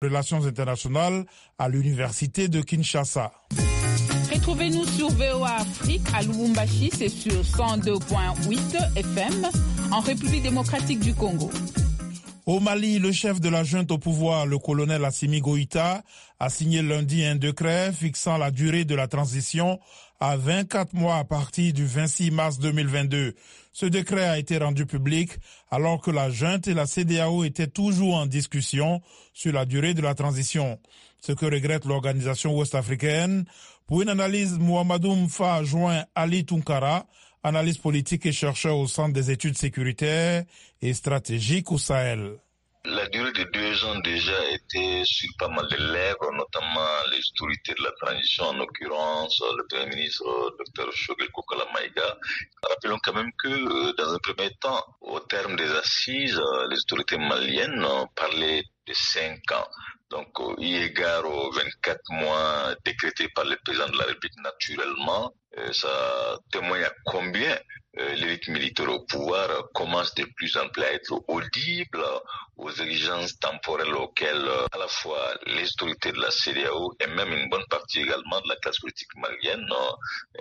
Relations internationales à l'université de Kinshasa. Retrouvez-nous sur VOA Afrique à Lubumbashi, c'est sur 102.8 FM en République démocratique du Congo. Au Mali, le chef de la junte au pouvoir, le colonel Assimi Goïta, a signé lundi un décret fixant la durée de la transition à 24 mois à partir du 26 mars 2022. Ce décret a été rendu public alors que la junte et la CEDEAO étaient toujours en discussion sur la durée de la transition. Ce que regrette l'organisation ouest-africaine. Pour une analyse, Mohamedou Mfa a joint Ali Tunkara, analyste politique et chercheur au Centre des études sécuritaires et stratégiques au Sahel. La durée de 2 ans déjà était sur pas mal de lèvres, notamment les autorités de la transition, en l'occurrence le Premier ministre Dr Shogel Kokala Maïga. Rappelons quand même que dans un premier temps, au terme des assises, les autorités maliennes parlaient de 5 ans. Donc, eu égard aux 24 mois décrétés par le président de la République naturellement, ça témoigne à combien l'élite militaire au pouvoir commence de plus en plus à être audible aux exigences temporelles auxquelles à la fois les autorités de la CEDEAO et même une bonne partie également de la classe politique malienne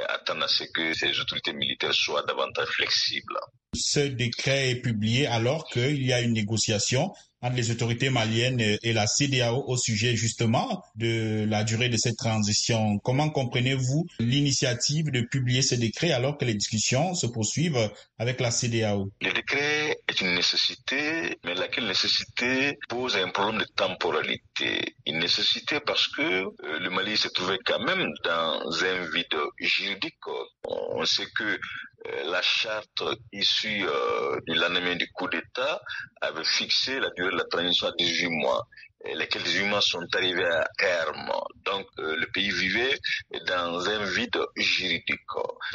attendent à ce que ces autorités militaires soient davantage flexibles. Ce décret est publié alors qu'il y a une négociation entre les autorités maliennes et la CEDEAO au sujet justement de la durée de cette transition. Comment comprenez-vous l'initiative de publier ce décret alors que les discussions se poursuivent avec la CEDEAO? Le décret est une nécessité, mais laquelle nécessité pose un problème de temporalité. Une nécessité parce que le Mali se trouvait quand même dans un vide juridique. On sait que la charte issue du lendemain du coup d'État avait fixé la durée de la transition à 18 mois, lesquels 18 mois sont arrivés à terme. Donc le pays vivait dans un vide juridique.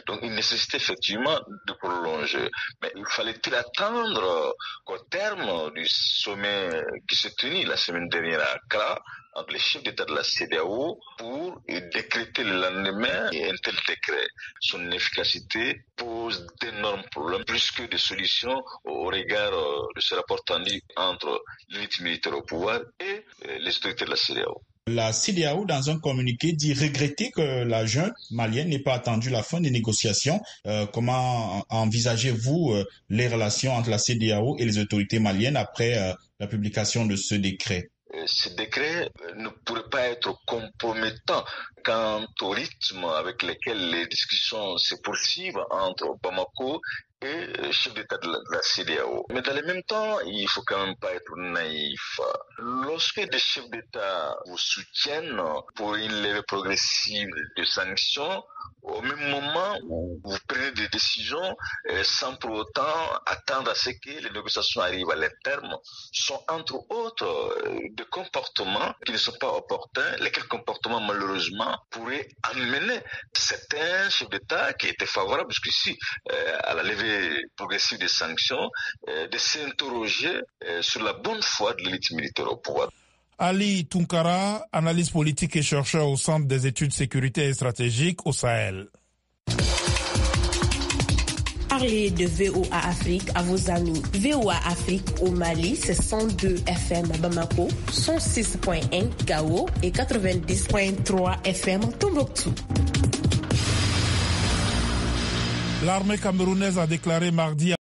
Donc il nécessitait effectivement de prolonger. Mais il fallait-il attendre qu'au terme du sommet qui s'est tenu la semaine dernière à Accra, entre les chefs d'État de la CEDEAO pour décréter le lendemain un tel décret. Son efficacité pose d'énormes problèmes, plus que des solutions au regard de ce rapport tendu entre l'élite militaire au pouvoir et les autorités de la CEDEAO. La CEDEAO, dans un communiqué, dit regretter que la junte malienne n'ait pas attendu la fin des négociations. Comment envisagez-vous les relations entre la CEDEAO et les autorités maliennes après la publication de ce décret? Ce décret ne pourrait pas être compromettant quant au rythme avec lequel les discussions se poursuivent entre Bamako et le chef d'État de la CEDEAO. Mais dans le même temps, il faut quand même pas être naïf. Lorsque des chefs d'État vous soutiennent pour une levée progressive de sanctions, au même moment, vous prenez des décisions sans pour autant attendre à ce que les négociations arrivent à leur terme, sont entre autres des comportements qui ne sont pas opportuns, lesquels comportements malheureusement pourraient amener certains chefs d'État qui étaient favorables jusqu'ici à la levée progressive des sanctions de s'interroger sur la bonne foi de l'élite militaire au pouvoir. Ali Tunkara, analyste politique et chercheur au Centre des études sécuritaires et stratégiques au Sahel. Parlez de VOA Afrique à vos amis. VOA Afrique au Mali, c'est 102 FM à Bamako, 106.1 Gao et 90.3 FM Tombouctou. L'armée camerounaise a déclaré mardi